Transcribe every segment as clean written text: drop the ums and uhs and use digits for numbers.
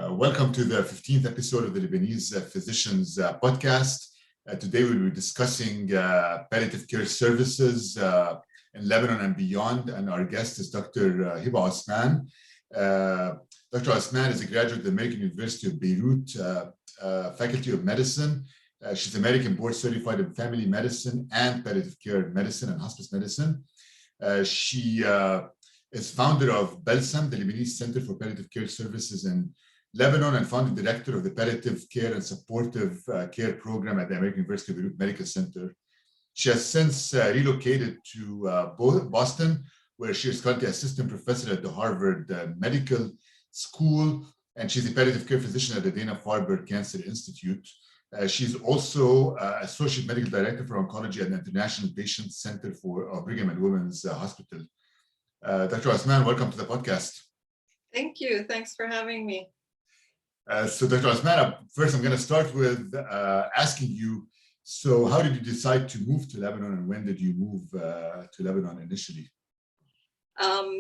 Welcome to the 15th episode of the Lebanese Physicians Podcast. Today we'll be discussing palliative care services in Lebanon and beyond, and our guest is Dr. Hibah Osman. Dr. Osman is a graduate of the American University of Beirut, Faculty of Medicine. She's American board certified in family medicine and palliative care medicine and hospice medicine. She is founder of Balsam, the Lebanese Center for Palliative Care Services in Lebanon, and founding director of the Palliative Care and Supportive Care Program at the American University of Beirut Medical Center. She has since relocated to Boston, where she is currently assistant professor at the Harvard Medical School, and she's a palliative care physician at the Dana-Farber Cancer Institute. She's also associate medical director for oncology at the International Inpatient Center for Brigham and Women's Hospital. Dr. Osman, welcome to the podcast. Thank you. Thanks for having me. So Dr. Osman, first I'm going to start with asking you, so how did you decide to move to Lebanon, and when did you move to Lebanon initially?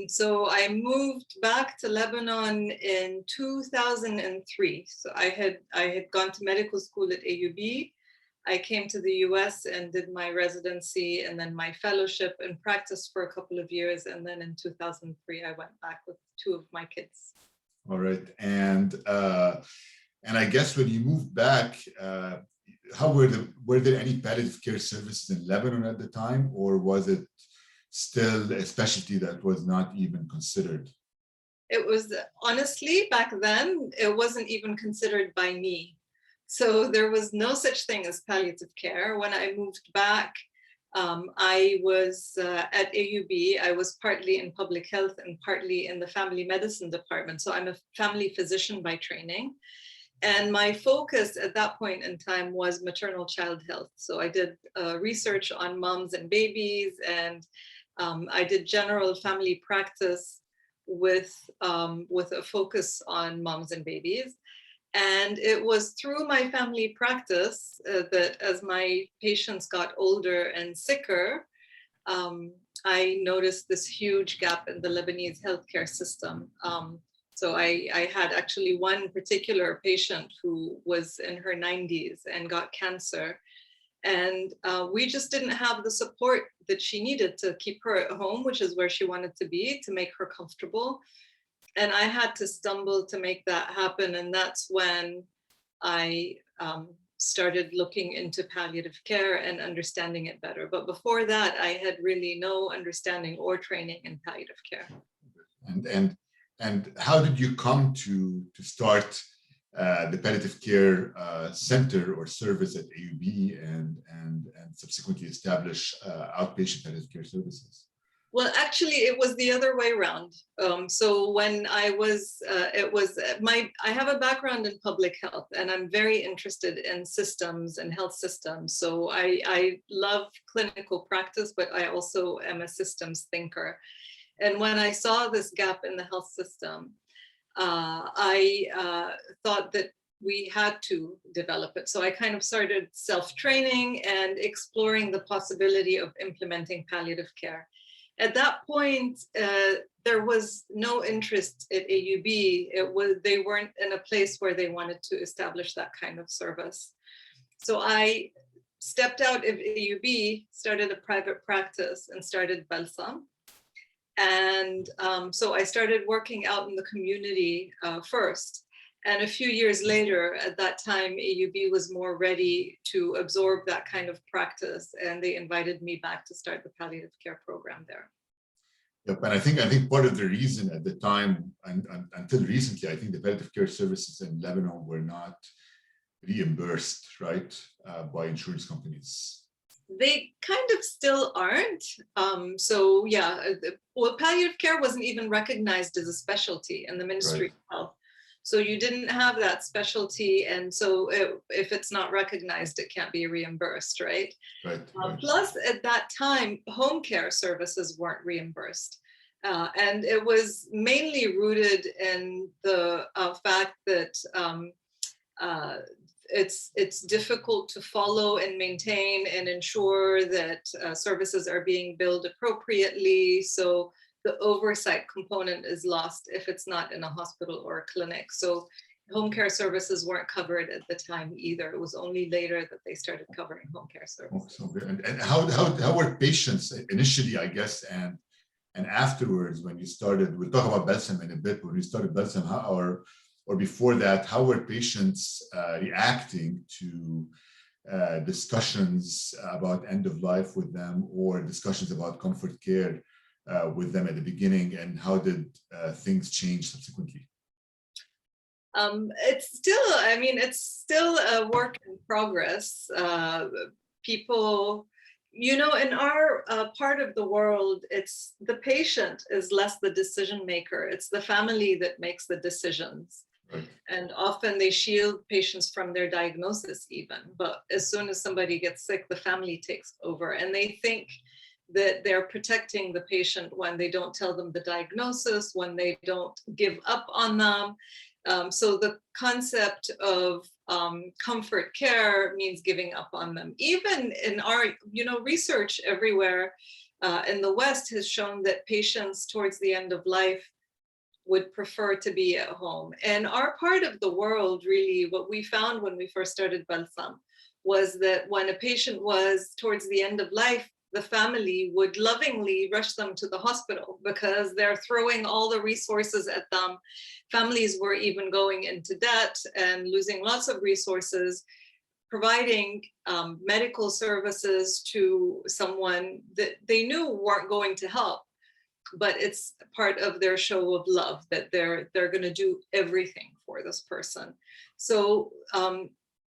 So I moved back to Lebanon in 2003. So I had gone to medical school at AUB. I came to the US and did my residency and then my fellowship and practiced for a couple of years. And then in 2003, I went back with two of my kids. All right. And I guess when you moved back, how were there any palliative care services in Lebanon at the time, or was it still a specialty that was not even considered? It was, honestly, back then, it wasn't even considered by me. So there was no such thing as palliative care. When I moved back, I was at AUB. I was partly in public health and partly in the family medicine department. So I'm a family physician by training. And my focus at that point in time was maternal child health. So I did research on moms and babies, and I did general family practice with a focus on moms and babies. And it was through my family practice that as my patients got older and sicker, I noticed this huge gap in the Lebanese healthcare system. So I had actually one particular patient who was in her 90s and got cancer. And we just didn't have the support that she needed to keep her at home, which is where she wanted to be, to make her comfortable. And I had to stumble to make that happen. And that's when I started looking into palliative care and understanding it better. But before that, I had really no understanding or training in palliative care. And how did you come to start the palliative care center or service at AUB and subsequently establish outpatient palliative care services? Well, actually, it was the other way around. So when I was, I have a background in public health, and I'm very interested in systems and health systems. So I love clinical practice, but I also am a systems thinker. And when I saw this gap in the health system, I thought that we had to develop it. So I kind of started self-training and exploring the possibility of implementing palliative care. At that point, there was no interest at AUB. They weren't in a place where they wanted to establish that kind of service. So I stepped out of AUB, started a private practice, and started Balsam. And so I started working out in the community first. And a few years later, at that time, AUB was more ready to absorb that kind of practice, and they invited me back to start the palliative care program there. Yep, and I think part of the reason at the time, and until recently, I think the palliative care services in Lebanon were not reimbursed, right, by insurance companies. They kind of still aren't. So yeah, well, palliative care wasn't even recognized as a specialty in the Ministry of Health. So you didn't have that specialty, and so if it's not recognized, it can't be reimbursed, right? Right. Plus, at that time, home care services weren't reimbursed. And it was mainly rooted in the fact that it's difficult to follow and maintain and ensure that services are being billed appropriately. So the oversight component is lost if it's not in a hospital or a clinic. So home care services weren't covered at the time either. It was only later that they started covering home care services. So good. And how were patients initially, I guess, and afterwards when you started? We'll talk about Balsam in a bit. When you started Balsam, or before that, how were patients reacting to discussions about end of life with them, or discussions about comfort care with them at the beginning, and how did things change subsequently? It's still a work in progress. People, in our part of the world, it's the patient is less the decision maker. It's the family that makes the decisions. Right. And often they shield patients from their diagnosis even. But as soon as somebody gets sick, the family takes over. And they think that they're protecting the patient when they don't tell them the diagnosis, when they don't give up on them. So the concept of comfort care means giving up on them. Even in our, research everywhere in the West has shown that patients towards the end of life would prefer to be at home. And our part of the world, really, what we found when we first started Balsam was that when a patient was towards the end of life, the family would lovingly rush them to the hospital because they're throwing all the resources at them. Families were even going into debt and losing lots of resources, providing medical services to someone that they knew weren't going to help. But it's part of their show of love that they're going to do everything for this person. So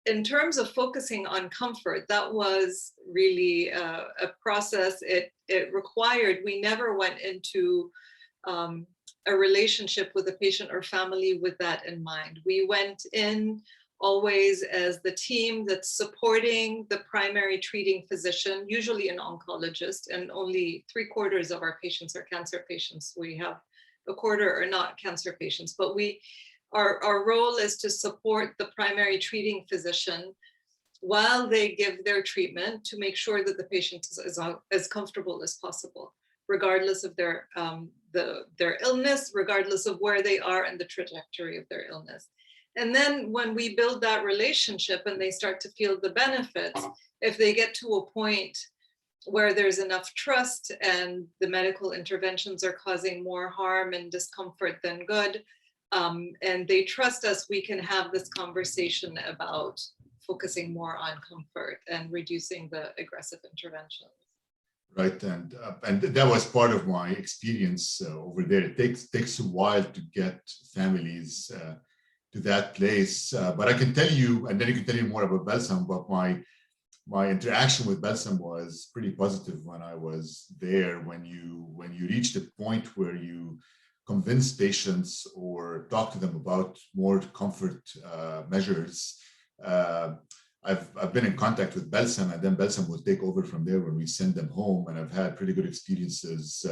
in terms of focusing on comfort, that was really a process. It required, we never went into a relationship with a patient or family with that in mind. We went in always as the team that's supporting the primary treating physician, usually an oncologist, and only 3/4 of our patients are cancer patients. We have a quarter are not cancer patients, but our role is to support the primary treating physician while they give their treatment to make sure that the patient is as comfortable as possible, regardless of their illness, regardless of where they are in the trajectory of their illness. And then when we build that relationship and they start to feel the benefits, if they get to a point where there's enough trust and the medical interventions are causing more harm and discomfort than good, and they trust us, we can have this conversation about focusing more on comfort and reducing the aggressive interventions. Right, and that was part of my experience over there. It takes a while to get families to that place, but I can tell you, and then you can tell me more about Balsam. But my interaction with Balsam was pretty positive when I was there. When you reach the point where you convince patients or talk to them about more comfort measures. I've been in contact with Balsam, and then Balsam will take over from there when we send them home. And I've had pretty good experiences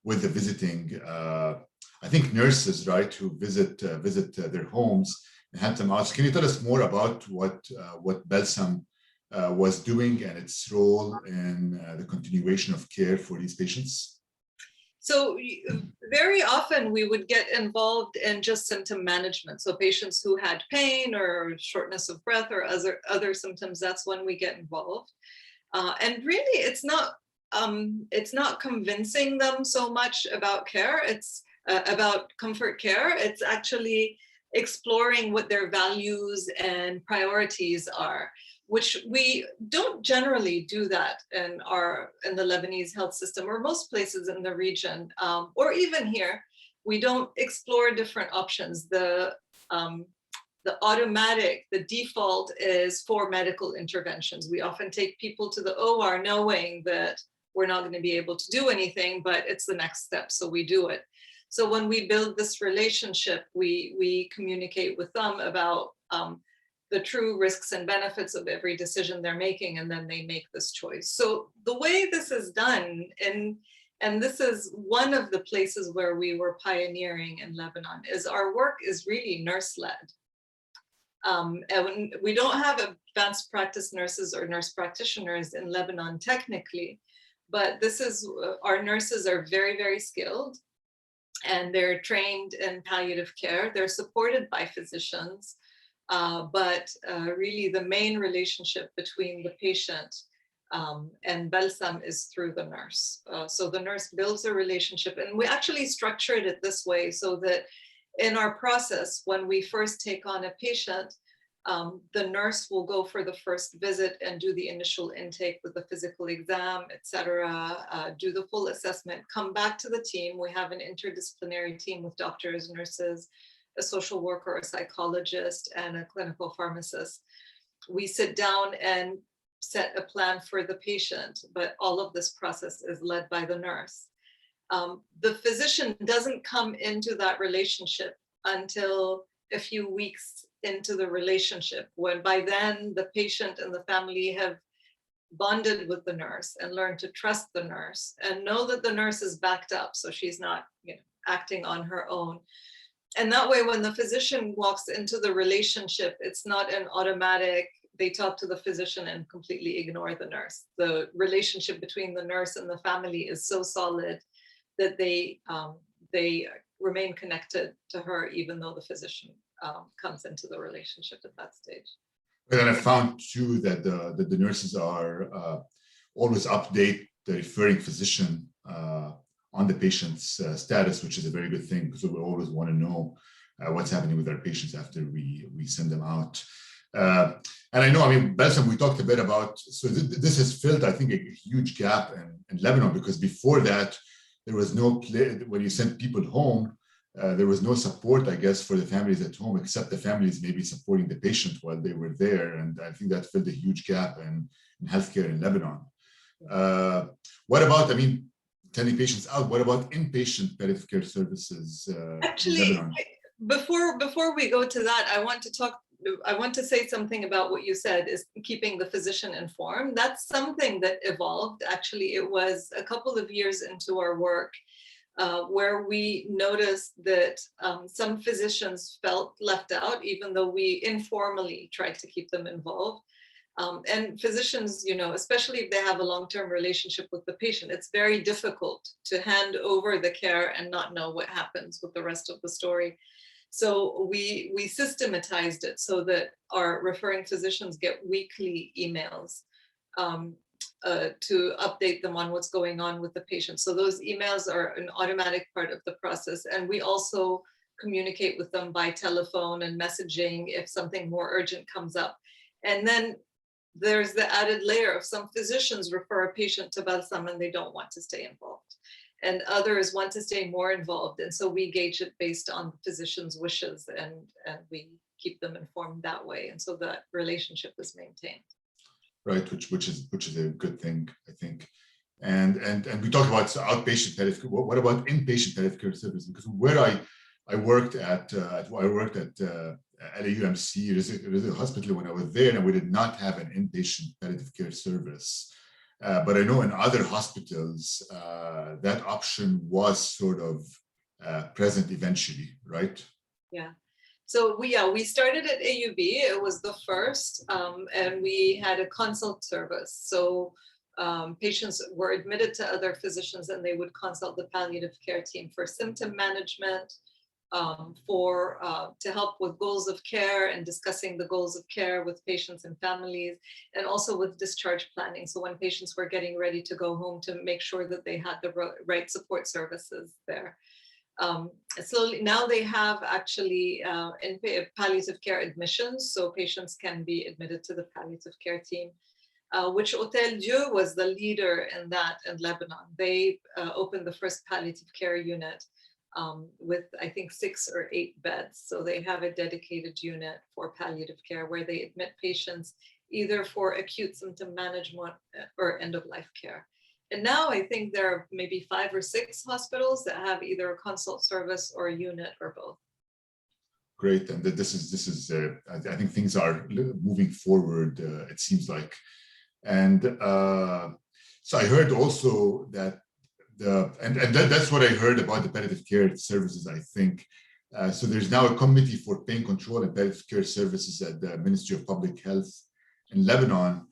with the visiting, I think nurses, right, who visit their homes and help them out. So can you tell us more about what Balsam was doing and its role in the continuation of care for these patients? So very often we would get involved in just symptom management. So patients who had pain or shortness of breath or other symptoms, that's when we get involved. And really, it's not convincing them so much about care. It's about comfort care. It's actually exploring what their values and priorities are, which we don't generally do that in the Lebanese health system or most places in the region, or even here. We don't explore different options. The default is for medical interventions. We often take people to the OR knowing that we're not going to be able to do anything, but it's the next step, so we do it. So when we build this relationship, we communicate with them about the true risks and benefits of every decision they're making, and then they make this choice. So the way this is done, and this is one of the places where we were pioneering in Lebanon, is our work is really nurse-led. And we don't have advanced practice nurses or nurse practitioners in Lebanon technically, but our nurses are very, very skilled. and they're trained in palliative care. They're supported by physicians, but really the main relationship between the patient and Balsam is through the nurse. So the nurse builds a relationship, and we actually structured it this way so that in our process, when we first take on a patient, the nurse will go for the first visit and do the initial intake with the physical exam, etc., do the full assessment, come back to the team. We have an interdisciplinary team with doctors, nurses, a social worker, a psychologist, and a clinical pharmacist. We sit down and set a plan for the patient, but all of this process is led by the nurse. The physician doesn't come into that relationship until a few weeks into the relationship, when by then the patient and the family have bonded with the nurse and learned to trust the nurse and know that the nurse is backed up, so she's not, acting on her own. And that way, when the physician walks into the relationship, it's not an automatic, they talk to the physician and completely ignore the nurse. The relationship between the nurse and the family is so solid that they remain connected to her, even though the physician comes into the relationship at that stage. And then I found too that the nurses are always update the referring physician on the patient's status, which is a very good thing, because we always want to know what's happening with our patients after we send them out. And I know, Balsam, we talked a bit about, so this has filled, I think, a huge gap in Lebanon, because before that, there was no when you sent people home, there was no support, I guess, for the families at home, except the families maybe supporting the patient while they were there. And I think that filled a huge gap in healthcare in Lebanon. What about, sending patients out? What about inpatient palliative care services Actually, in Lebanon? Before we go to that, I want to say something about what you said, is keeping the physician informed. That's something that evolved. Actually, it was a couple of years into our work where we noticed that some physicians felt left out, even though we informally tried to keep them involved. And physicians, especially if they have a long-term relationship with the patient, it's very difficult to hand over the care and not know what happens with the rest of the story. So we systematized it so that our referring physicians get weekly emails to update them on what's going on with the patient. So those emails are an automatic part of the process. And we also communicate with them by telephone and messaging if something more urgent comes up. And then there's the added layer of some physicians refer a patient to Balsam and they don't want to stay involved, and others want to stay more involved. And so we gauge it based on the physician's wishes, and we keep them informed that way. And so that relationship is maintained. Right, which is a good thing, I think. And we talk about outpatient palliative care. What about inpatient palliative care services? Because where I worked at LAUMC, it is a hospital when I was there, and we did not have an inpatient palliative care service. But I know in other hospitals, that option was sort of present eventually, right? Yeah. So we started at AUB. It was the first, and we had a consult service. So patients were admitted to other physicians, and they would consult the palliative care team for symptom management, to help with goals of care and discussing the goals of care with patients and families, and also with discharge planning. So when patients were getting ready to go home, to make sure that they had the right support services there. So now they have actually in palliative care admissions, so patients can be admitted to the palliative care team, which Hotel Dieu was the leader in that in Lebanon. They opened the first palliative care unit with, I think, 6 or 8 beds. So they have a dedicated unit for palliative care where they admit patients either for acute symptom management or end-of-life care. And now I think there are maybe 5 or 6 hospitals that have either a consult service or a unit or both. Great, and this is I think things are moving forward. It seems like, and so I heard also that that's what I heard about the palliative care services. I think so. There's now a committee for pain control and palliative care services at the Ministry of Public Health in Lebanon.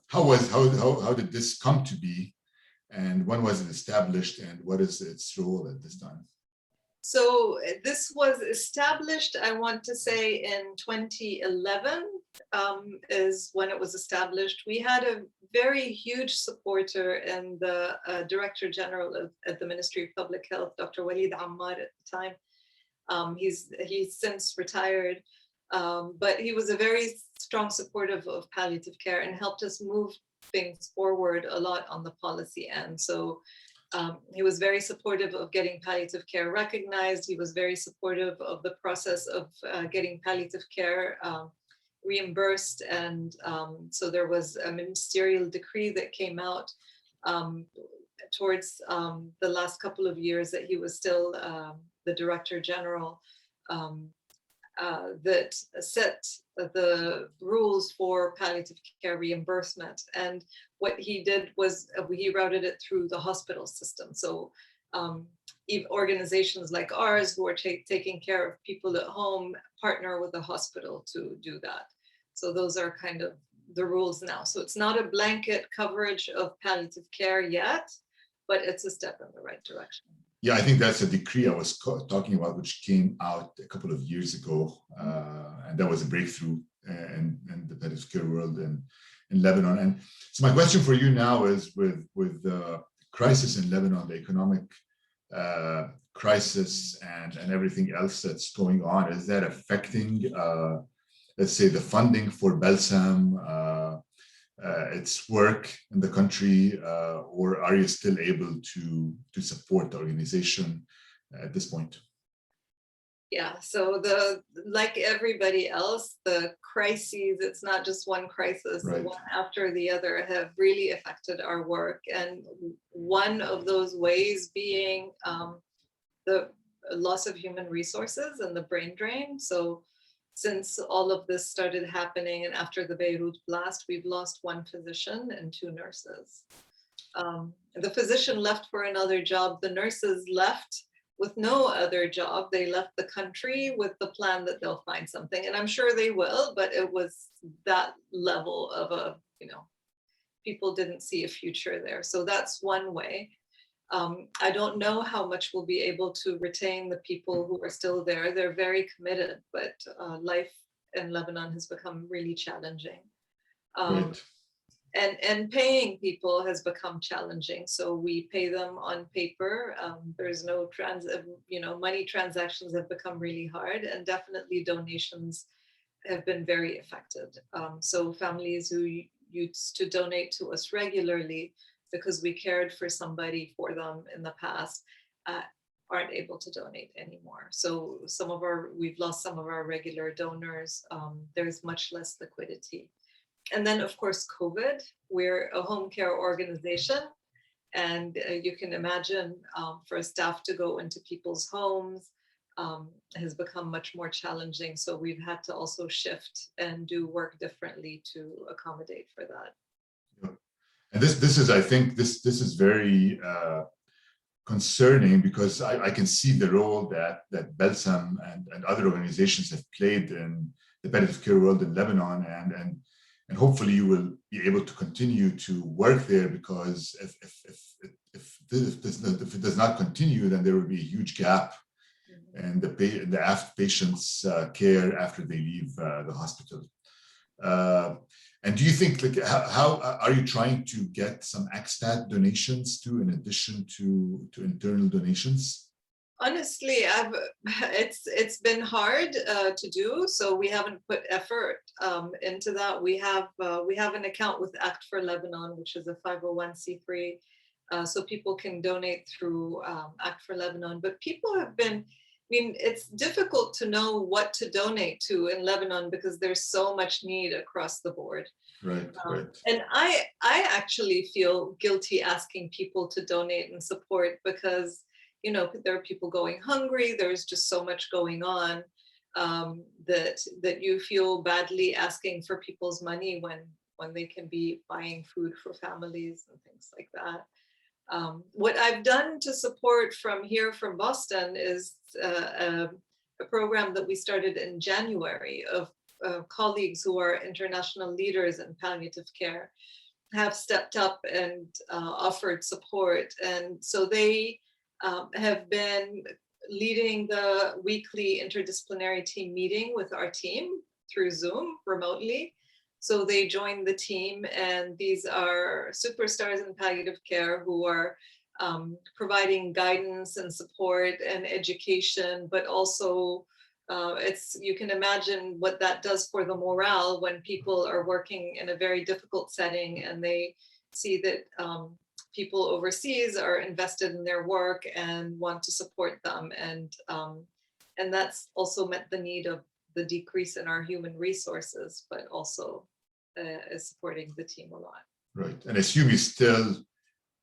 How did this come to be, and when was it established, and what is its role at this time? So this was established, I want to say, in 2011 is when it was established. We had a very huge supporter in the Director General at the Ministry of Public Health, Dr. Walid Ammar at the time. He's since retired, but he was a very strong supporter of palliative care and helped us move things forward a lot on the policy end. So he was very supportive of getting palliative care recognized. He was very supportive of the process of getting palliative care reimbursed. And so there was a ministerial decree that came out towards the last couple of years that he was still the Director General, that set the rules for palliative care reimbursement. And what he did was he routed it through the hospital system. So organizations like ours who are taking care of people at home partner with the hospital to do that. So those are kind of the rules now. So it's not a blanket coverage of palliative care yet, but it's a step in the right direction. Yeah, I think that's a decree I was talking about, which came out a couple of years ago, and that was a breakthrough in the palliative care world in Lebanon. And so my question for you now is, with the crisis in Lebanon, the economic crisis and everything else that's going on, is that affecting, let's say, the funding for Balsam, its work in the country, or are you still able to support the organization at this point? Yeah, so like everybody else, the crises, it's not just one crisis, right. One after the other have really affected our work. And one of those ways being the loss of human resources and the brain drain. So since all of this started happening and after the Beirut blast, we've lost one physician and two nurses. The physician left for another job. The nurses left with no other job. They left the country with the plan that they'll find something. And I'm sure they will, but it was that level of people didn't see a future there. So that's one way. I don't know how much we'll be able to retain the people who are still there. They're very committed, but life in Lebanon has become really challenging. Right. And paying people has become challenging. So we pay them on paper. There's no money transactions have become really hard, and definitely donations have been very affected. So families who used to donate to us regularly because we cared for somebody for them in the past, aren't able to donate anymore. So we've lost some of our regular donors. There's much less liquidity. And then of course, COVID, we're a home care organization. And you can imagine for staff to go into people's homes has become much more challenging. So we've had to also shift and do work differently to accommodate for that. And this is, I think, this is very concerning, because I can see the role that Balsam and other organizations have played in the palliative care world in Lebanon, and hopefully you will be able to continue to work there, because if it does not continue, then there will be a huge gap in the patient's care after they leave the hospital. And do you think, how are you trying to get some expat donations too, in addition to internal donations? Honestly, it's been hard to do, so we haven't put effort into that. We have an account with Act for Lebanon, which is a 501c3, so people can donate through Act for Lebanon. But people have been, it's difficult to know what to donate to in Lebanon because there's so much need across the board. Right, right. And I actually feel guilty asking people to donate and support because, there are people going hungry. There's just so much going on that you feel badly asking for people's money when they can be buying food for families and things like that. What I've done to support from Boston is a program that we started in January of colleagues who are international leaders in palliative care have stepped up and offered support. And so they have been leading the weekly interdisciplinary team meeting with our team through Zoom remotely. So they joined the team, and these are superstars in palliative care who are providing guidance and support and education, but also you can imagine what that does for the morale when people are working in a very difficult setting and they see that people overseas are invested in their work and want to support them. And that's also met the need of the decrease in our human resources, but also is supporting the team a lot. Right. And I assume you still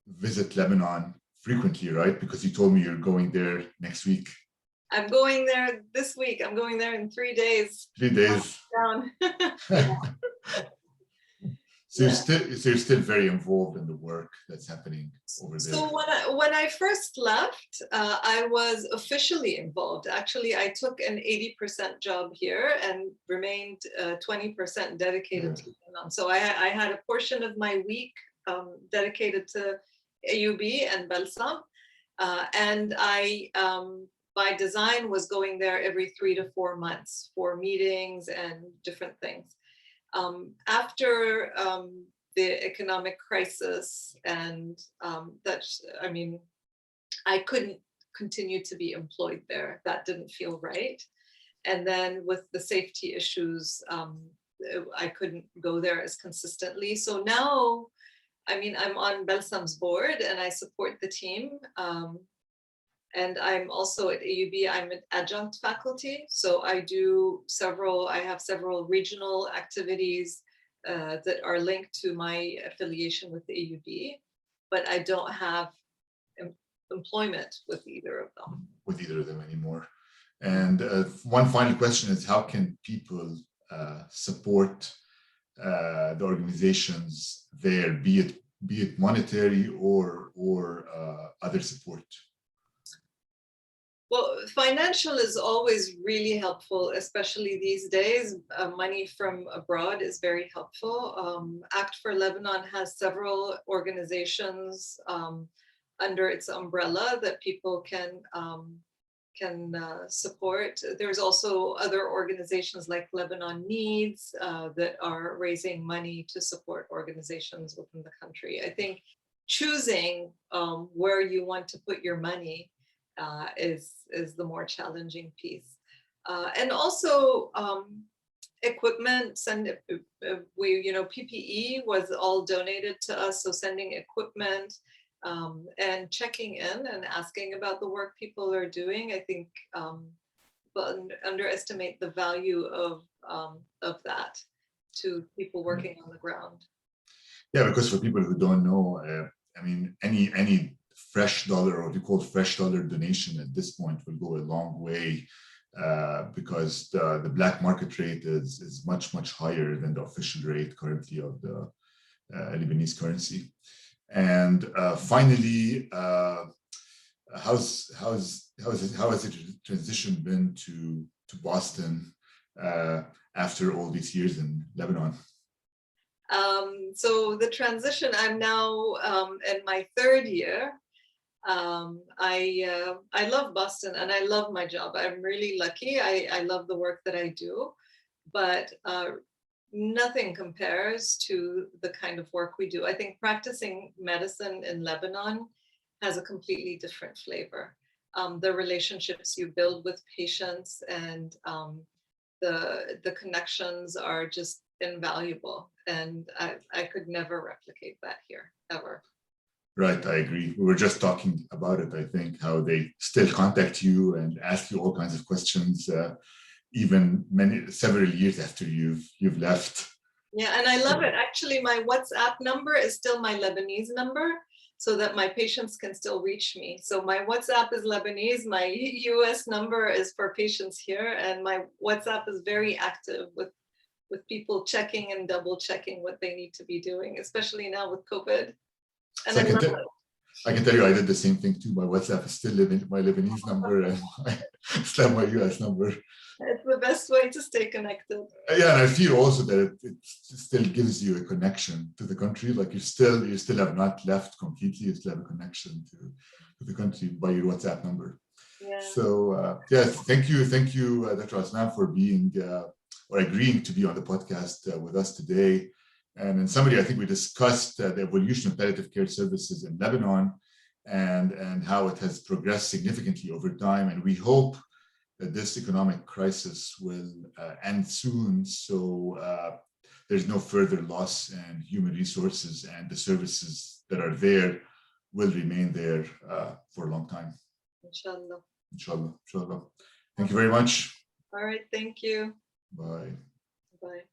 visit Lebanon frequently, right? Because you told me you're going there next week. I'm going there this week. I'm going there in 3 days. 3 days. Down. So you're still very involved in the work that's happening over there. So when I first left, I was officially involved. Actually, I took an 80% job here and remained 20% dedicated to Lebanon. So I had a portion of my week dedicated to AUB and Balsam, and I, by design, was going there every 3 to 4 months for meetings and different things. After the economic crisis and I couldn't continue to be employed there. That didn't feel right. And then with the safety issues, I couldn't go there as consistently. So now, I'm on Balsam's board and I support the team. And I'm also at AUB, I'm an adjunct faculty. So I have several regional activities that are linked to my affiliation with the AUB, but I don't have employment with either of them. With either of them anymore. And one final question is, how can people support the organizations there, be it monetary or other support? Well, financial is always really helpful, especially these days. Money from abroad is very helpful. Act for Lebanon has several organizations under its umbrella that people can support. There's also other organizations like Lebanon Needs that are raising money to support organizations within the country. I think choosing where you want to put your money is the more challenging piece. And also equipment, PPE was all donated to us, so sending equipment and checking in and asking about the work people are doing, I think people underestimate the value of that to people working on the ground. Yeah, because for people who don't know, any fresh dollar, or what you call fresh dollar donation at this point, will go a long way because the black market rate is much, much higher than the official rate currently of the Lebanese currency. And finally, how has the transition been to Boston after all these years in Lebanon? So the transition, I'm now in my 3rd year. I love Boston and I love my job. I'm really lucky. I love the work that I do, but nothing compares to the kind of work we do. I think practicing medicine in Lebanon has a completely different flavor. The relationships you build with patients and the connections are just invaluable. And I could never replicate that here, ever. Right, I agree. We were just talking about it, I think, how they still contact you and ask you all kinds of questions, even several years after you've left. Yeah, and I love it. Actually, my WhatsApp number is still my Lebanese number, so that my patients can still reach me. So my WhatsApp is Lebanese, my US number is for patients here, and my WhatsApp is very active with people checking and double checking what they need to be doing, especially now with COVID. And so I can tell you I did the same thing too. My WhatsApp is still my Lebanese number and still my US number. It's the best way to stay connected. Yeah, and I feel also that it still gives you a connection to the country. Like you still have not left completely. You still have a connection to the country by your WhatsApp number. Yeah. So yes, thank you, Dr. Osman, for being or agreeing to be on the podcast with us today. And in summary, I think we discussed the evolution of palliative care services in Lebanon and how it has progressed significantly over time. And we hope that this economic crisis will end soon, so there's no further loss in human resources, and the services that are there will remain there for a long time. Inshallah. Inshallah. Thank you very much. All right. Thank you. Bye. Bye.